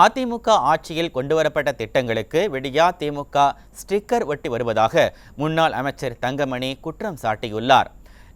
அதிமுக ஆட்சியில் கொண்டுவரப்பட்ட திட்டங்களுக்கு விடியா திமுக ஸ்டிக்கர் ஒட்டி வருவதாக முன்னாள் அமைச்சர் தங்கமணி குற்றம் சாட்டியுள்ளார்.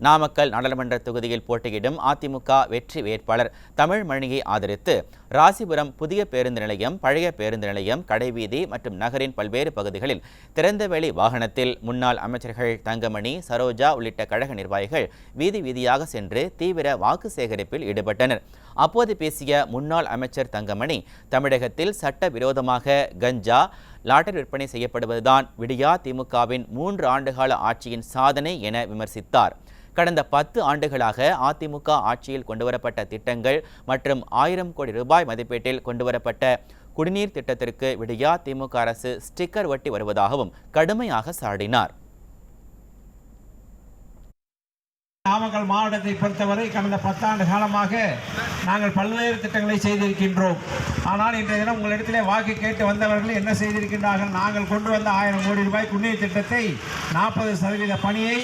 நாமக்கல் நாடாளுமன்ற தொகுதியில் போட்டியிடும் அதிமுக வெற்றி வேட்பாளர் தமிழ்மணியை ஆதரித்து ராசிபுரம் புதிய பேருந்து நிலையம், பழைய பேருந்து நிலையம், கடைவீதி மற்றும் நகரின் பல்வேறு பகுதிகளில் திறந்தவெளி வாகனத்தில் முன்னாள் அமைச்சர்கள் தங்கமணி, சரோஜா உள்ளிட்ட கழக நிர்வாகிகள் வீதி வீதியாக சென்று தீவிர வாக்கு சேகரிப்பில் ஈடுபட்டனர். அப்போது பேசிய முன்னாள் அமைச்சர் தங்கமணி, தமிழகத்தில் சட்டவிரோதமாக கஞ்சா, லாட்டரி விற்பனை செய்யப்படுவதுதான் விடியா திமுகவின் 3 ஆண்டுகால ஆட்சியின் சாதனை என விமர்சித்தார். கடந்த 10 ஆண்டுகளாக அதிமுக ஆட்சியில் கொண்டுவரப்பட்ட திட்டங்கள் மற்றும் 1000 கோடி ரூபாய் மதிப்பீட்டில் கொண்டுவரப்பட்ட குடிநீர் திட்டத்திற்கு விடியா திமுக அரசு ஸ்டிக்கர் ஒட்டி வருவதாகவும் கடுமையாக சாடினார். நாமக்கல் மாவட்டத்தை பொறுத்தவரை கடந்த 10 ஆண்டு காலமாக நாங்கள் பல்வேறு திட்டங்களை செய்திருக்கின்றோம். ஆனால் இன்றைய தினம் உங்களிடத்திலே வாக்கு கேட்டு வந்தவர்கள் என்ன செய்திருக்கின்றார்கள்? நாங்கள் கொண்டு வந்த 1000 கோடி ரூபாய் குடிநீர் திட்டத்தை 40% பணியை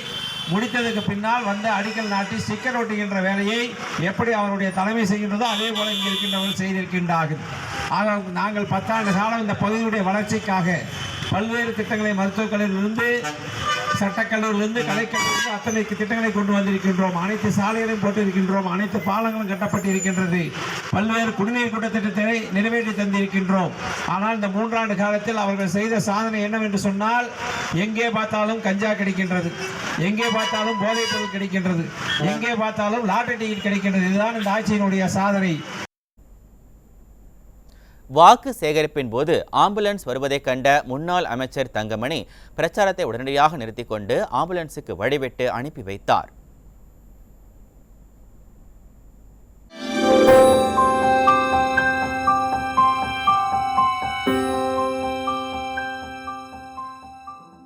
முடித்ததுக்கு பின்னால் வந்து அடிக்கல் நாட்டி ஸ்டிக்கர் ஒட்டுகின்ற வேலையை எப்படி அவருடைய தலைமை செய்கின்றதோ அதே போல இங்கே இருக்கின்றவர்கள் செய்திருக்கின்றார்கள். ஆக நாங்கள் 10 ஆண்டு காலம் இந்த பகுதியுடைய வளர்ச்சிக்காக பல்வேறு திட்டங்களை மருத்துவக் கல்லூரியிலிருந்து, சட்டக்கல்லூரியிலிருந்து, கலைக்கல்லூரிலிருந்து அத்தனை திட்டங்களை கொண்டு வந்திருக்கின்றோம். அனைத்து சாலைகளையும் போட்டிருக்கின்றோம். அனைத்து பாலங்களும் கட்டப்பட்டிருக்கின்றது. பல்வேறு குடிநீர் கூட்ட திட்டத்தை நிறைவேற்றி தந்திருக்கின்றோம். ஆனால் இந்த 3 ஆண்டு காலத்தில் அவர்கள் செய்த சாதனை என்னவென்று சொன்னால், எங்கே பார்த்தாலும் கஞ்சா கிடைக்கின்றது, எங்கே பார்த்தாலும் போதைப் பொருள் கிடைக்கின்றது, எங்கே பார்த்தாலும் லாட்டரி டிக்கெட் கிடைக்கின்றது. இதுதான் இந்த ஆட்சியினுடைய சாதனை. வாக்கு சேகரிப்பின் போது ஆம்புலன்ஸ் வருவதை கண்ட முன்னாள் அமைச்சர் தங்கமணி பிரச்சாரத்தை உடனடியாக நிறுத்திக் கொண்டு ஆம்புலன்ஸுக்கு வழிவிட்டு அனுப்பி வைத்தார்.